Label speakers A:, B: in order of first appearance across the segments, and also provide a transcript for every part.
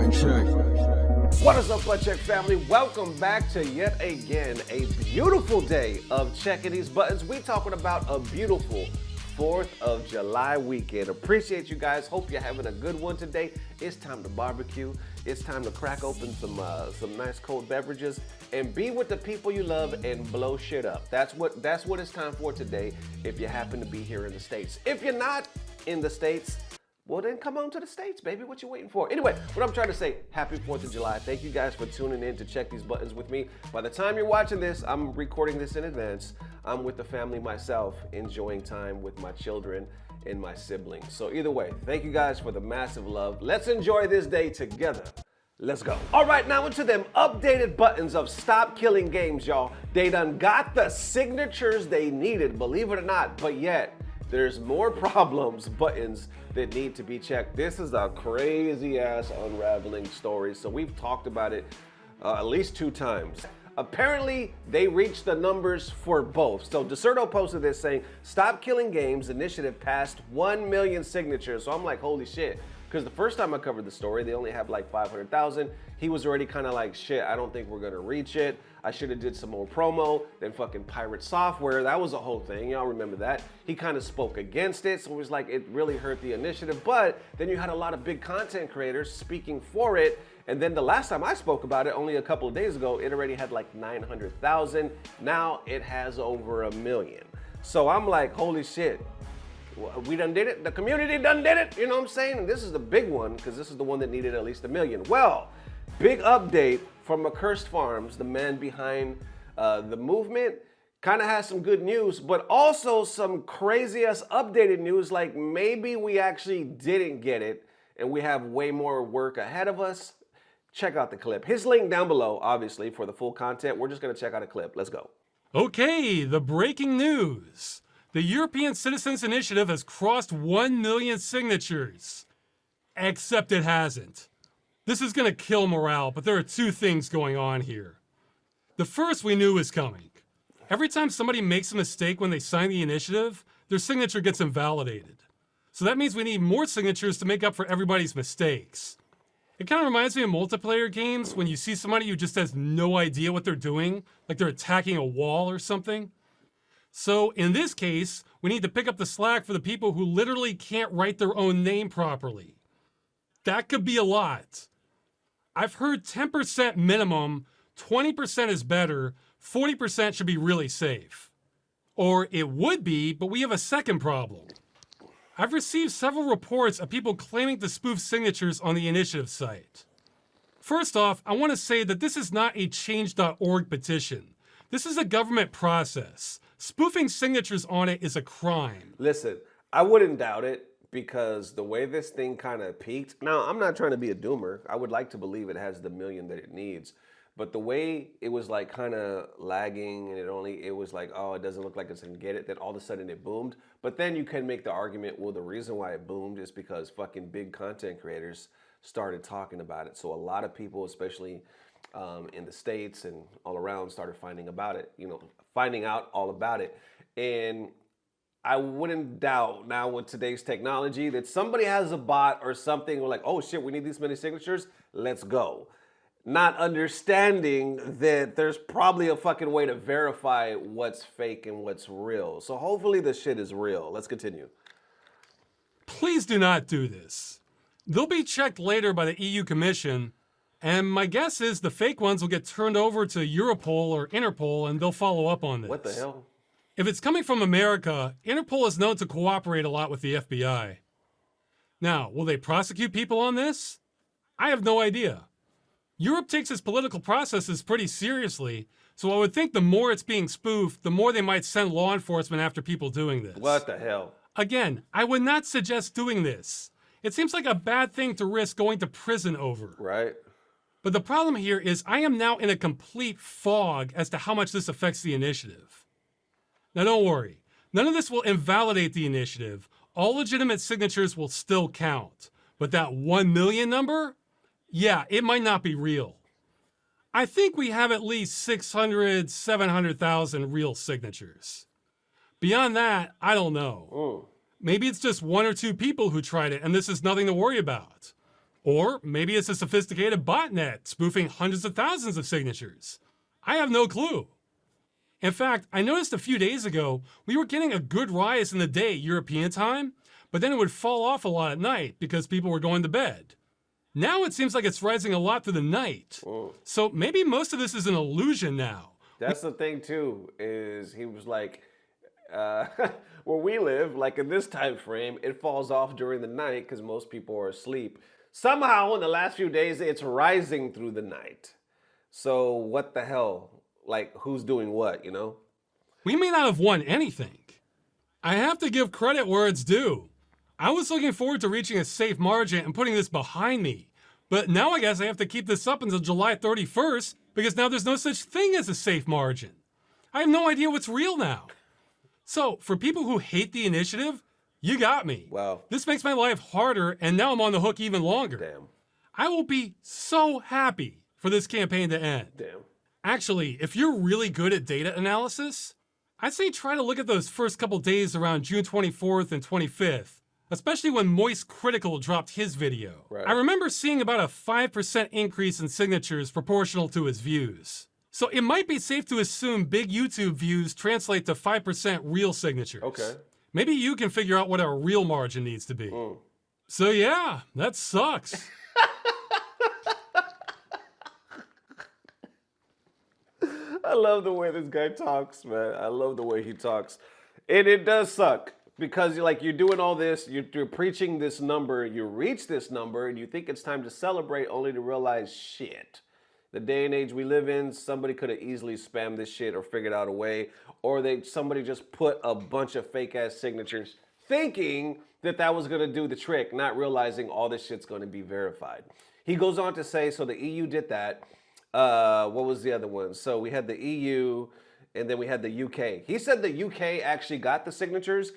A: What is up, Butt Check family? Welcome back to yet again a beautiful day of checking these buttons. We talking about a beautiful 4th of July weekend. Appreciate you guys. Hope you're having a good one today. It's time to barbecue. It's time to crack open some nice cold beverages and be with the people you love and blow shit up. That's what it's time for today. If you happen to be here in the States, if you're not in the States, well then come on to the States, baby. What you waiting for? Anyway, what I'm trying to say, happy 4th of July. Thank you guys for tuning in to check these buttons with me. By the time you're watching this, I'm recording this in advance. I'm with the family myself, enjoying time with my children and my siblings. So either way, thank you guys for the massive love. Let's enjoy this day together. Let's go. All right, now into them updated buttons of Stop Killing Games, y'all. They done got the signatures they needed, believe it or not, but yet there's more problems buttons that need to be checked. This is a crazy ass unraveling story. So we've talked about it at least 2 times. Apparently they reached the numbers for both. So DeSerto posted this saying, Stop Killing Games initiative passed 1 million signatures. So I'm like, holy shit. Because the first time I covered the story, they only have like 500,000. He was already kind of like, shit, I don't think we're gonna reach it. I should have did some more promo. Then fucking Pirate Software, that was a whole thing. Y'all remember that? He kind of spoke against it. So it was like, it really hurt the initiative. But then you had a lot of big content creators speaking for it. And then the last time I spoke about it, only a couple of days ago, it already had like 900,000. Now it has over 1 million. So I'm like, holy shit. We done did it. The community done did it. You know what I'm saying? And this is the big one because this is the one that needed at least 1 million. Well, big update from Accursed Farms, the man behind the movement. Kind of has some good news, but also some crazy ass updated news. Like maybe we actually didn't get it and we have way more work ahead of us. Check out the clip. His link down below, obviously, for the full content. We're just going to check out a clip. Let's go.
B: Okay, the breaking news. The European Citizens Initiative has crossed 1 million signatures. Except it hasn't. This is going to kill morale, but there are 2 things going on here. The first we knew was coming. Every time somebody makes a mistake when they sign the initiative, their signature gets invalidated. So that means we need more signatures to make up for everybody's mistakes. It kind of reminds me of multiplayer games when you see somebody who just has no idea what they're doing, like they're attacking a wall or something. So in this case, we need to pick up the slack for the people who literally can't write their own name properly. That could be a lot. I've heard 10% minimum, 20% is better, 40% should be really safe. Or it would be, but we have a second problem. I've received several reports of people claiming to spoof signatures on the initiative site. First off, I want to say that this is not a change.org petition. This is a government process. Spoofing signatures on it is a crime.
A: Listen, I wouldn't doubt it because the way this thing kind of peaked. Now, I'm not trying to be a doomer. I would like to believe it has the million that it needs. But the way it was like kind of lagging and it was like, oh, it doesn't look like it's going to get it. Then all of a sudden it boomed. But then you can make the argument, well, the reason why it boomed is because fucking big content creators started talking about it. So a lot of people, especially in the States and all around, started finding out all about it. And I wouldn't doubt now with today's technology that somebody has a bot or something like, oh shit, we need these many signatures, let's go. Not understanding that there's probably a fucking way to verify what's fake and what's real. So hopefully this shit is real. Let's continue.
B: Please do not do this. They'll be checked later by the EU Commission. And my guess is the fake ones will get turned over to Europol or Interpol and they'll follow up on this.
A: What the hell?
B: If it's coming from America, Interpol is known to cooperate a lot with the FBI. Now, will they prosecute people on this? I have no idea. Europe takes its political processes pretty seriously, so I would think the more it's being spoofed, the more they might send law enforcement after people doing this.
A: What the hell?
B: Again, I would not suggest doing this. It seems like a bad thing to risk going to prison over.
A: Right.
B: But the problem here is I am now in a complete fog as to how much this affects the initiative. Now don't worry, none of this will invalidate the initiative. All legitimate signatures will still count. But that 1 million number? Yeah, it might not be real. I think we have at least 600, 700,000 real signatures. Beyond that, I don't know. Maybe it's just 1 or 2 people who tried it and this is nothing to worry about. Or maybe it's a sophisticated botnet spoofing hundreds of thousands of signatures. I have no clue. In fact, I noticed a few days ago we were getting a good rise in the day European time, but then it would fall off a lot at night because people were going to bed. Now it seems like it's rising a lot through the night. So maybe most of this is an illusion now.
A: That's the thing too, is he was like, where we live, like in this time frame, it falls off during the night because most people are asleep. Somehow in the last few days, it's rising through the night. So what the hell? Like, who's doing what, you know?
B: We may not have won anything. I have to give credit where it's due. I was looking forward to reaching a safe margin and putting this behind me. But now I guess I have to keep this up until July 31st because now there's no such thing as a safe margin. I have no idea what's real now. So for people who hate the initiative, you got me.
A: Wow.
B: This makes my life harder and now I'm on the hook even longer.
A: Damn.
B: I will be so happy for this campaign to end.
A: Damn.
B: Actually, if you're really good at data analysis, I'd say try to look at those first couple days around June 24th and 25th. Especially when Moist Critical dropped his video.
A: Right.
B: I remember seeing about a 5% increase in signatures proportional to his views. So it might be safe to assume big YouTube views translate to 5% real signatures.
A: Okay.
B: Maybe you can figure out what our real margin needs to be. So yeah, that sucks.
A: I love the way this guy talks, man. I love the way he talks. And it does suck. Because you're doing all this, you're preaching this number, you reach this number, and you think it's time to celebrate only to realize, shit. The day and age we live in, somebody could have easily spammed this shit or figured out a way, or somebody just put a bunch of fake-ass signatures thinking that was going to do the trick, not realizing all this shit's going to be verified. He goes on to say, so the EU did that. What was the other one? So we had the EU, and then we had the UK. He said the UK actually got the signatures,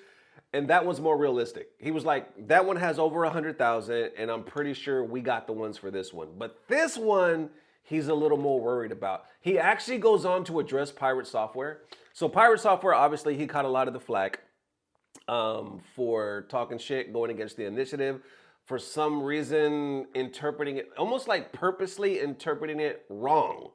A: and that was more realistic. He was like, that one has over 100,000, and I'm pretty sure we got the ones for this one. But this one, he's a little more worried about. He actually goes on to address Pirate Software. So Pirate Software, obviously, he caught a lot of the flack for talking shit, going against the initiative. For some reason, interpreting it, almost like purposely interpreting it wrong.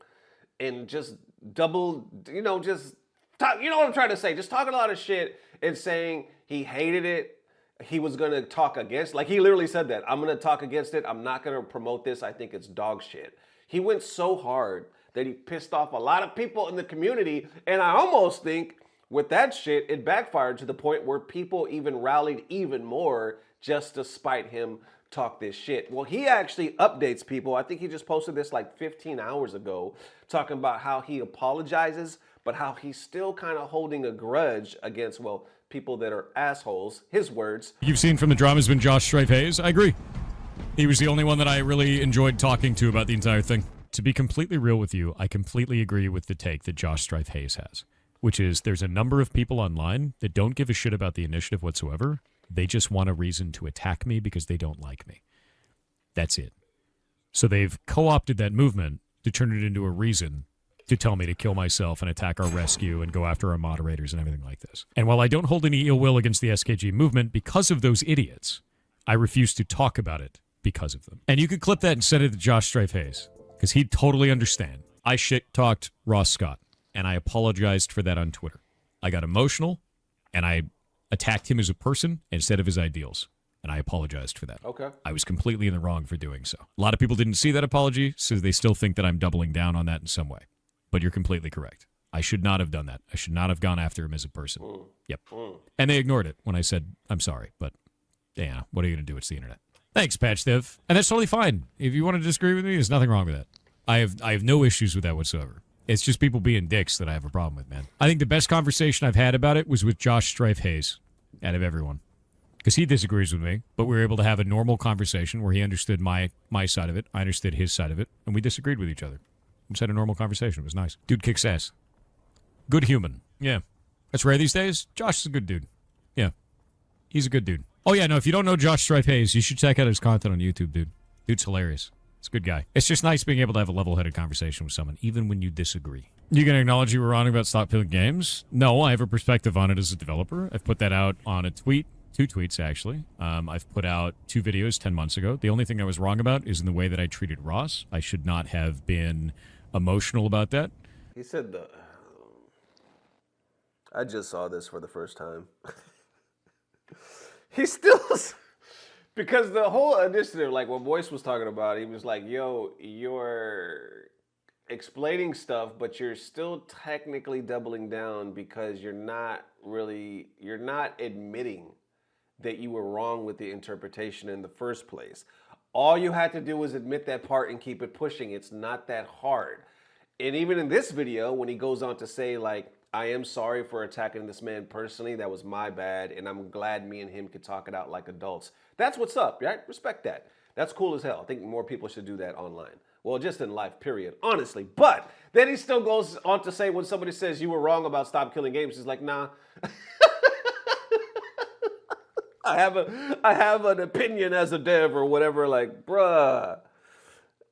A: And just just talk, you know what I'm trying to say? Just talking a lot of shit and saying he hated it. He was going to talk against, like he literally said that. I'm going to talk against it. I'm not going to promote this. I think it's dog shit. He went so hard that he pissed off a lot of people in the community. And I almost think with that shit, it backfired to the point where people even rallied even more just to spite him talk this shit. Well, he actually updates people. I think he just posted this like 15 hours ago talking about how he apologizes, but how he's still kind of holding a grudge against, well, people that are assholes, his words.
C: You've seen from the drama has been Josh Strife Hayes. I agree. He was the only one that I really enjoyed talking to about the entire thing. To be completely real with you, I completely agree with the take that Josh Strife Hayes has, which is there's a number of people online that don't give a shit about the initiative whatsoever. They just want a reason to attack me because they don't like me. That's it. So they've co-opted that movement to turn it into a reason to tell me to kill myself and attack our rescue and go after our moderators and everything like this. And while I don't hold any ill will against the SKG movement because of those idiots, I refuse to talk about it because of them. And you could clip that and send it to Josh Strife Hayes, because he'd totally understand. I shit-talked Ross Scott, and I apologized for that on Twitter. I got emotional, and I attacked him as a person instead of his ideals. And I apologized for that.
A: Okay.
C: I was completely in the wrong for doing so. A lot of people didn't see that apology, so they still think that I'm doubling down on that in some way. But you're completely correct. I should not have done that. I should not have gone after him as a person. Yep. And they ignored it when I said, I'm sorry. But, yeah, what are you going to do? It's the internet. Thanks, Patch Dev. And that's totally fine. If you want to disagree with me, there's nothing wrong with that. I have no issues with that whatsoever. It's just people being dicks that I have a problem with, man. I think the best conversation I've had about it was with Josh Strife Hayes, out of everyone. Because he disagrees with me, but we were able to have a normal conversation where he understood my side of it, I understood his side of it, and we disagreed with each other. We just had a normal conversation. It was nice. Dude kicks ass. Good human. Yeah. That's rare these days. Josh is a good dude. Yeah. He's a good dude. Oh, yeah, no, if you don't know Josh Strife Hayes, you should check out his content on YouTube, dude. Dude's hilarious. He's a good guy. It's just nice being able to have a level-headed conversation with someone, even when you disagree. You can acknowledge you were wrong about stop killing games? No, I have a perspective on it as a developer. I've put that out on a tweet 2 tweets, actually. I've put out 2 videos 10 months ago. The only thing I was wrong about is in the way that I treated Ross. I should not have been emotional about that.
A: He said I just saw this for the first time. He still, because the whole initiative, like what Boyce was talking about, he was like, yo, you're explaining stuff, but you're still technically doubling down because you're not admitting that you were wrong with the interpretation in the first place. All you had to do was admit that part and keep it pushing. It's not that hard. And even in this video, when he goes on to say, like, I am sorry for attacking this man personally. That was my bad. And I'm glad me and him could talk it out like adults. That's what's up, right? Respect that. That's cool as hell. I think more people should do that online. Well, just in life, period, honestly. But then he still goes on to say when somebody says you were wrong about stop killing games, he's like, nah. I have an opinion as a dev or whatever. Like, bruh.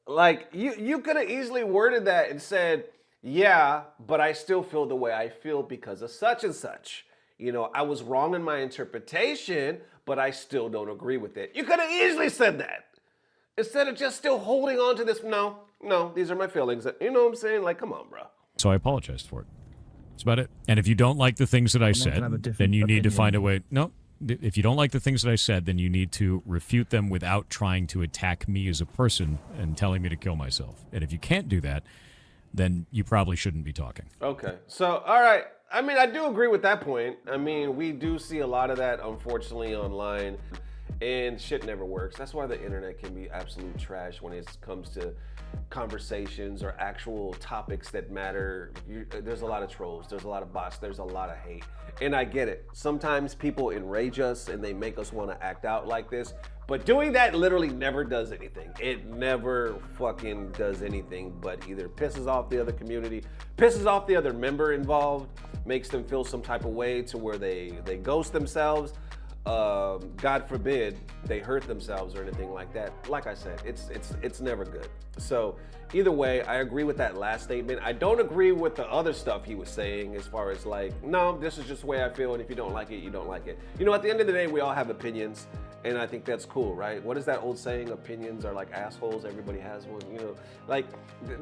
A: Like, you could have easily worded that and said, yeah, but I still feel the way I feel because of such and such. You know, I was wrong in my interpretation, but I still don't agree with it. You could have easily said that. Instead of just still holding on to this, no, these are my feelings. You know what I'm saying? Like, come on, bro.
C: So I apologized for it. That's about it. And if you don't like the things that I said, then you need to find a way. No, if you don't like the things that I said, then you need to refute them without trying to attack me as a person and telling me to kill myself. And if you can't do that, then you probably shouldn't be talking.
A: Okay. So, all right. I mean, I do agree with that point. I mean, we do see a lot of that, unfortunately, online. And shit never works. That's why the internet can be absolute trash when it comes to conversations or actual topics that matter. There's a lot of trolls. There's a lot of bots. There's a lot of hate. And I get it. Sometimes people enrage us and they make us want to act out like this. But doing that literally never does anything. It never fucking does anything but either pisses off the other community, pisses off the other member involved, makes them feel some type of way to where they ghost themselves. God forbid they hurt themselves or anything like that. Like I said, it's never good. So either way, I agree with that last statement. I don't agree with the other stuff he was saying as far as like, no, this is just the way I feel, and if you don't like it, you don't like it. You know, at the end of the day, we all have opinions, and I think that's cool, right? What is that old saying? Opinions are like assholes. Everybody has one, you know. Like,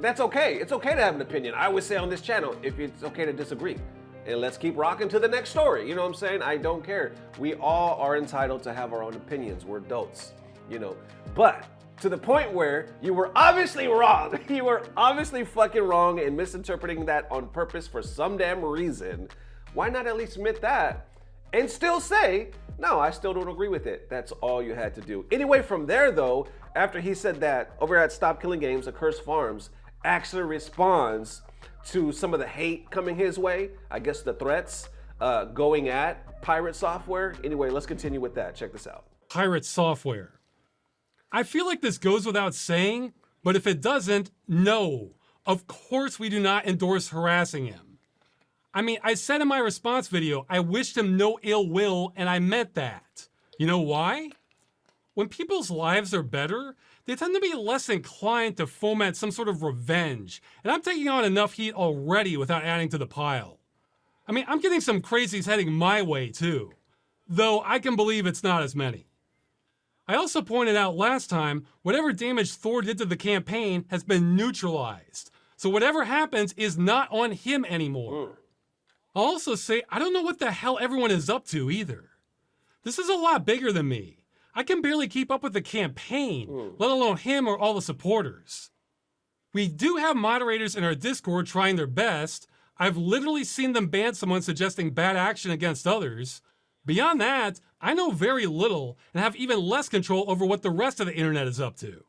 A: that's okay. It's okay to have an opinion. I always say on this channel, if it's okay to disagree. And let's keep rocking to the next story. You know what I'm saying? I don't care. We all are entitled to have our own opinions. We're adults, you know. But to the point where you were obviously wrong. You were obviously fucking wrong and misinterpreting that on purpose for some damn reason. Why not at least admit that and still say, no, I still don't agree with it. That's all you had to do. Anyway, from there though, after he said that, over at Stop Killing Games, Accursed Farms actually responds to some of the hate coming his way, I guess the threats going at Pirate Software. Anyway, let's continue with that. Check this out.
B: Pirate Software. I feel like this goes without saying, but if it doesn't, no. Of course we do not endorse harassing him. I mean, I said in my response video, I wished him no ill will, and I meant that. You know why? When people's lives are better, they tend to be less inclined to foment some sort of revenge. And I'm taking on enough heat already without adding to the pile. I mean, I'm getting some crazies heading my way too. Though I can believe it's not as many. I also pointed out last time, whatever damage Thor did to the campaign has been neutralized. So whatever happens is not on him anymore. I'll also say, I don't know what the hell everyone is up to either. This is a lot bigger than me. I can barely keep up with the campaign, let alone him or all the supporters. We do have moderators in our Discord trying their best. I've literally seen them ban someone suggesting bad action against others. Beyond that, I know very little and have even less control over what the rest of the internet is up to.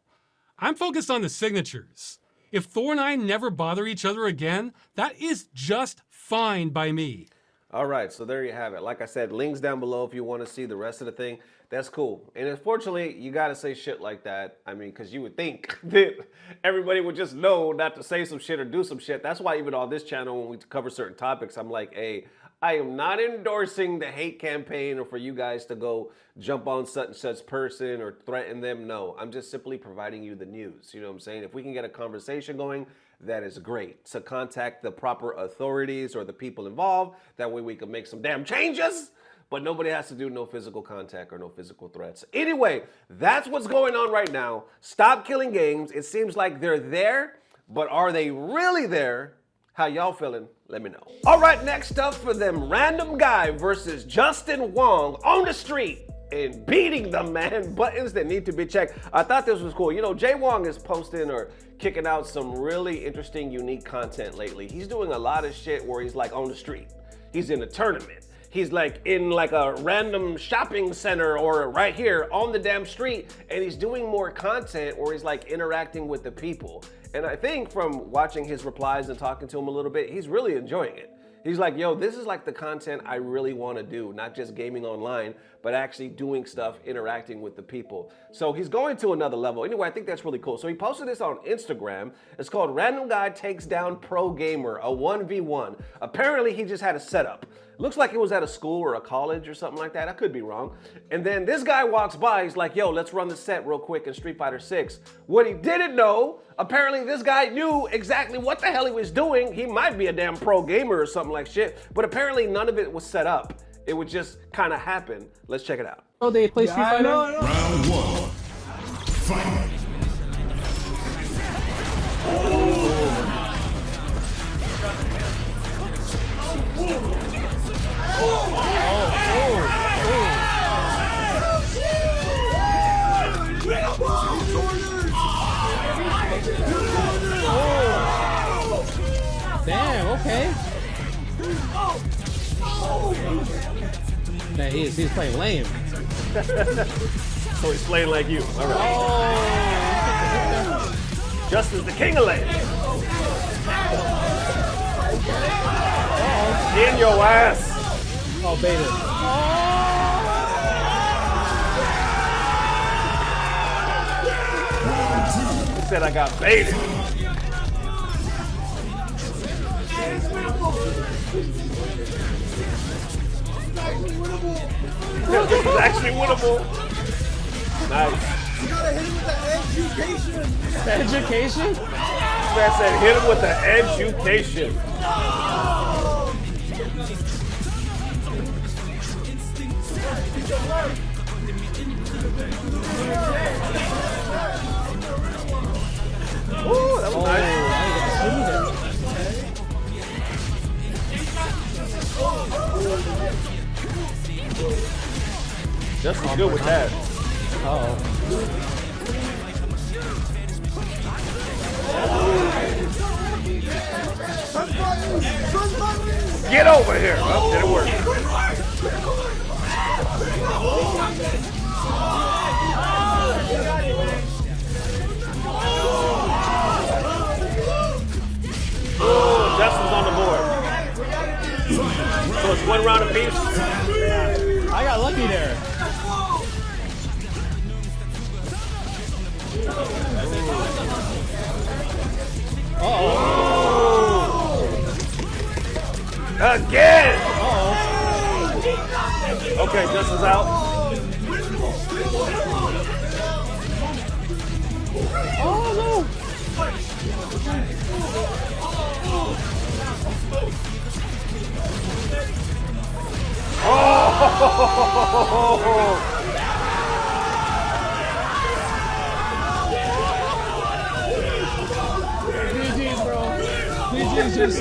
B: I'm focused on the signatures. If Thor and I never bother each other again, that is just fine by me.
A: All right, so there you have it. Like I said, links down below if you want to see the rest of the thing. That's cool. And unfortunately, you got to say shit like that. I mean, because you would think that everybody would just know not to say some shit or do some shit. That's why even on this channel, when we cover certain topics, I'm like, hey, I am not endorsing the hate campaign or for you guys to go jump on such and such person or threaten them. No, I'm just simply providing you the news. You know what I'm saying? If we can get a conversation going, that is great. So contact the proper authorities or the people involved. That way we can make some damn changes. but nobody has to do no physical contact or no physical threats. Anyway, that's what's going on right now. Stop killing games. It seems like they're there, but are they really there? How y'all feeling? Let me know. All right, next up for them, random guy versus Justin Wong on the street and beating them, man. Buttons that need to be checked. I thought this was cool. You know, Jay Wong is posting or kicking out some really interesting, unique content lately. He's doing a lot of shit where he's like on the street. He's in a tournament. He's like in like a random shopping center or right here on the damn street, and he's doing more content where he's like interacting with the people. And I think from watching his replies and talking to him a little bit, he's really enjoying it. He's like, yo, this is like the content I really want to do, not just gaming online, but actually doing stuff, interacting with the people. So he's going to another level. Anyway, I think that's really cool. So he posted this on Instagram. It's called Random Guy Takes Down Pro Gamer, a 1v1. Apparently he just had a setup. Looks like it was at a school or a college or something like that. I could be wrong. And then this guy walks by. He's like, yo, let's run the set real quick in Street Fighter 6. What he didn't know, apparently this guy knew exactly what the hell he was doing. He might be a damn pro gamer or something like shit, but apparently none of it was set up. It would just kind of happen. Let's check it out.
D: Oh, they play Street Fighter?
E: Round one. Fight.
D: Damn, okay. Man, he's playing lame.
A: So he's playing like you. All right.
D: Oh.
A: Justin's the king of lane. In your ass.
D: Oh, beta.
A: He said I got baited. This is actually winnable. Nice.
F: You gotta hit him with the education.
D: Education?
A: Man said hit him with the education. Ooh, that was nice.
D: I didn't get to see that.
A: Justin's good with that.
D: Uh-oh.
A: Get over here. Oh, did it work? Oh, Justin's on the board. So it's one round apiece.
D: I got lucky there.
A: Again!
D: Uh-oh.
A: Okay, Justin's out.
D: Oh, no.
A: Oh!
D: GG's, bro. GG's just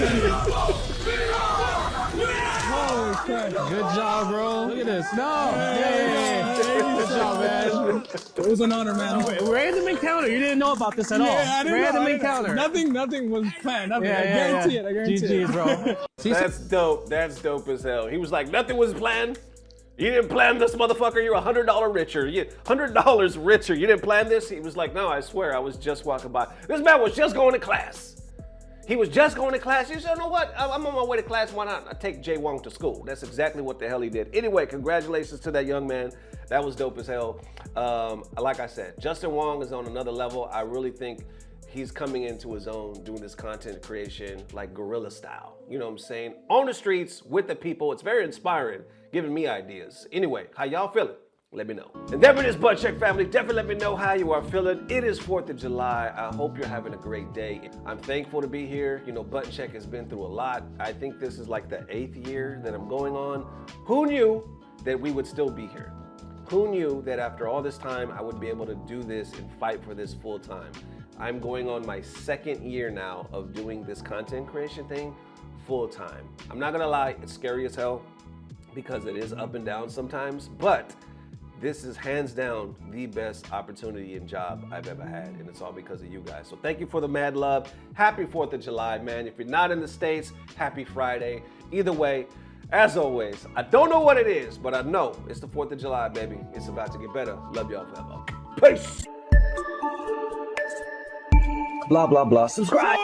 D: holy crap. Good job, bro. Look at this. No. Yeah. Good job, man.
F: It was an honor, man.
D: Random encounter. You didn't know about this at all.
F: I didn't
D: Random
F: know.
D: encounter.
F: Nothing was planned. Nothing. I guarantee it. I guarantee
D: GG's,
F: it.
D: bro.
A: That's dope. That's dope as hell. He was like, nothing was planned. You didn't plan this, motherfucker. You're $100 richer. $100 richer. You didn't plan this? He was like, no, I swear. I was just walking by. This man was just going to class. He was just going to class. He said, you know what? I'm on my way to class. Why not? I take Jay Wong to school. That's exactly what the hell he did. Anyway, congratulations to that young man. That was dope as hell. Like I said, Justin Wong is on another level. I really think he's coming into his own doing this content creation like guerrilla style. You know what I'm saying? On the streets with the people. It's very inspiring, giving me ideas. Anyway, how y'all feeling? Let me know. And there it is, Butt Check family. Definitely let me know how you are feeling. It is 4th of July. I hope you're having a great day. I'm thankful to be here. You know, Butt Check has been through a lot. I think this is like the 8th year that I'm going on. Who knew that we would still be here? Who knew that after all this time, I would be able to do this and fight for this full time? I'm going on my 2nd year now of doing this content creation thing full time. I'm not gonna lie, it's scary as hell because it is up and down sometimes, but this is hands down the best opportunity and job I've ever had, and it's all because of you guys. So thank you for the mad love. Happy 4th of July, man. If you're not in the States, happy Friday. Either way, as always, I don't know what it is, but I know it's the 4th of July, baby. It's about to get better. Love y'all forever. Peace.
G: Blah, blah, blah. Subscribe.